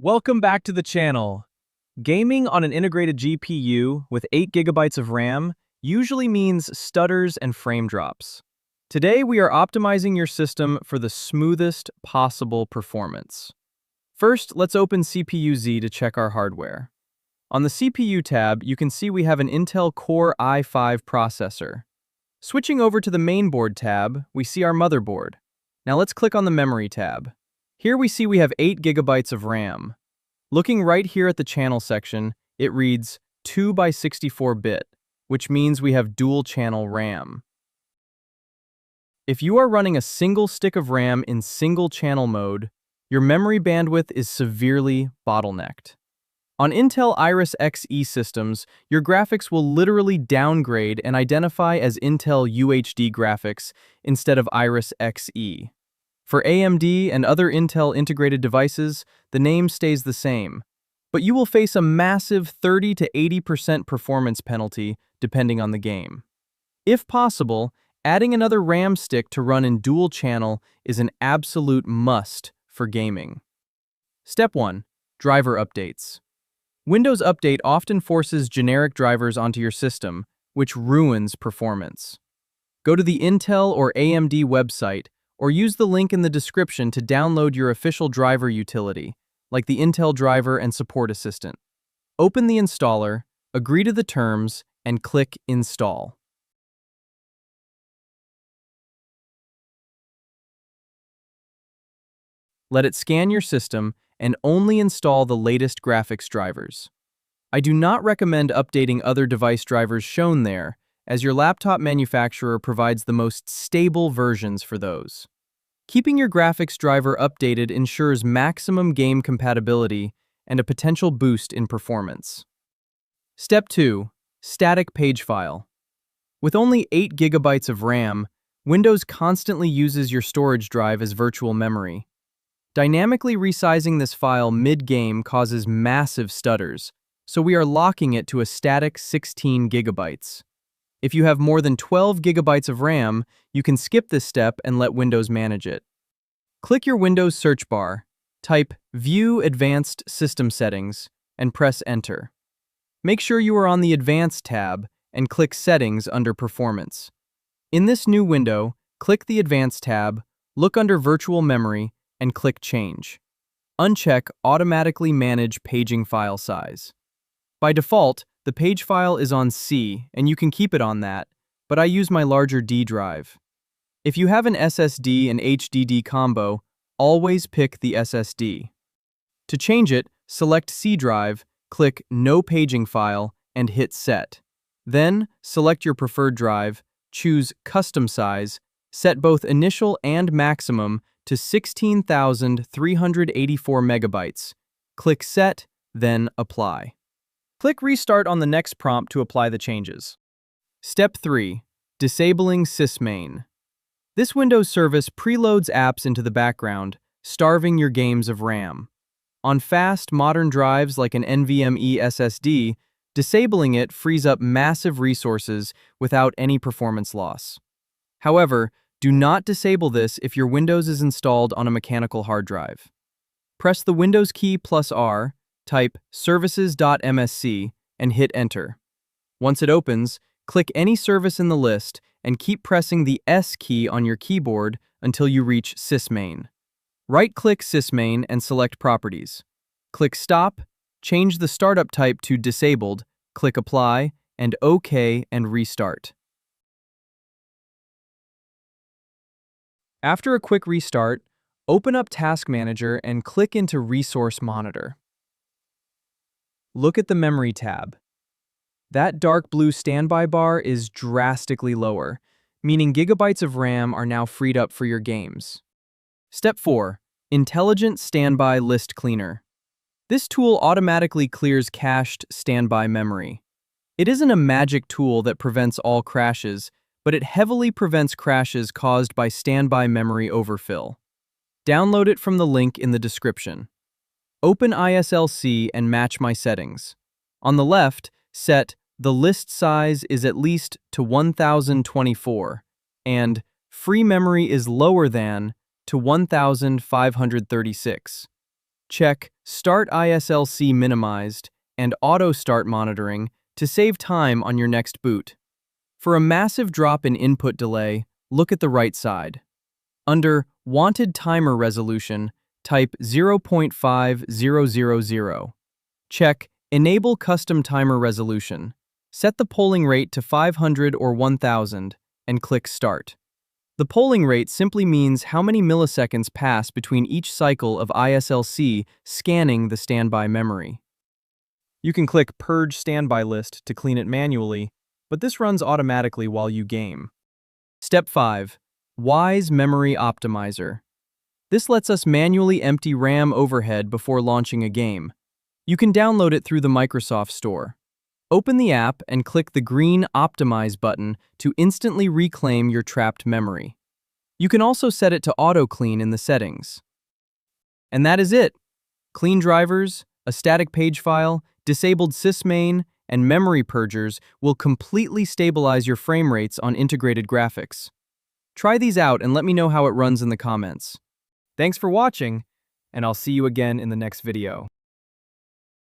Welcome back to the channel. Gaming on an integrated GPU with 8 gigabytes of RAM usually means stutters and frame drops. Today we are optimizing your system for the smoothest possible performance. First, let's open CPU-Z to check our hardware. On the CPU tab, you can see we have an Intel Core i5 processor. Switching over to the mainboard tab, we see our motherboard. Now let's click on the memory tab. Here we see we have 8 gigabytes of RAM. Looking right here at the channel section, it reads 2 by 64-bit, which means we have dual-channel RAM. If you are running a single stick of RAM in single-channel mode, your memory bandwidth is severely bottlenecked. On Intel Iris Xe systems, your graphics will literally downgrade and identify as Intel UHD graphics instead of Iris Xe. For AMD and other Intel integrated devices, the name stays the same, but you will face a massive 30 to 80% performance penalty depending on the game. If possible, adding another RAM stick to run in dual channel is an absolute must for gaming. Step 1. Driver updates. Windows Update often forces generic drivers onto your system, which ruins performance. Go to the Intel or AMD website or use the link in the description to download your official driver utility, like the Intel Driver and Support Assistant. Open the installer, agree to the terms, and click Install. Let it scan your system and only install the latest graphics drivers. I do not recommend updating other device drivers shown there, as your laptop manufacturer provides the most stable versions for those. Keeping your graphics driver updated ensures maximum game compatibility and a potential boost in performance. Step 2. Static Pagefile. With only 8 gigabytes of RAM, Windows constantly uses your storage drive as virtual memory. Dynamically resizing this file mid-game causes massive stutters, so we are locking it to a static 16 gigabytes. If you have more than 12 gigabytes of RAM, you can skip this step and let Windows manage it. Click your Windows search bar, type View Advanced System Settings, and press Enter. Make sure you are on the Advanced tab and click Settings under Performance. In this new window, click the Advanced tab, look under Virtual Memory, and click Change. Uncheck Automatically Manage Paging File Size. By default, the page file is on C, and you can keep it on that, but I use my larger D drive. If you have an SSD and HDD combo, always pick the SSD. To change it, select C drive, click No Paging File, and hit Set. Then, select your preferred drive, choose Custom Size, set both initial and maximum to 16,384 megabytes. Click Set, then Apply. Click Restart on the next prompt to apply the changes. Step 3. Disabling SysMain. This Windows service preloads apps into the background, starving your games of RAM. On fast, modern drives like an NVMe SSD, disabling it frees up massive resources without any performance loss. However, do not disable this if your Windows is installed on a mechanical hard drive. Press the Windows key plus R, type services.msc, and hit Enter. Once it opens, click any service in the list and keep pressing the S key on your keyboard until you reach SysMain. Right-click SysMain and select Properties. Click Stop, change the startup type to Disabled, click Apply, and OK and restart. After a quick restart, open up Task Manager and click into Resource Monitor. Look at the Memory tab. That dark blue standby bar is drastically lower, meaning gigabytes of RAM are now freed up for your games. Step 4. Intelligent Standby List Cleaner. This tool automatically clears cached standby memory. It isn't a magic tool that prevents all crashes, but it heavily prevents crashes caused by standby memory overfill. Download it from the link in the description. Open ISLC and match my settings. On the left, set the list size is at least to 1024, and free memory is lower than to 1536. Check Start ISLC Minimized and Auto Start Monitoring to save time on your next boot. For a massive drop in input delay, look at the right side. Under Wanted Timer Resolution, type 0.5000. Check Enable Custom Timer Resolution. Set the polling rate to 500 or 1000 and click Start. The polling rate simply means how many milliseconds pass between each cycle of ISLC scanning the standby memory. You can click Purge Standby List to clean it manually, but this runs automatically while you game. Step 5. Wise Memory Optimizer. This lets us manually empty RAM overhead before launching a game. You can download it through the Microsoft Store. Open the app and click the green Optimize button to instantly reclaim your trapped memory. You can also set it to auto-clean in the settings. And that is it. Clean drivers, a static page file, disabled SysMain, and memory purgers will completely stabilize your frame rates on integrated graphics. Try these out and let me know how it runs in the comments. Thanks for watching, and I'll see you again in the next video.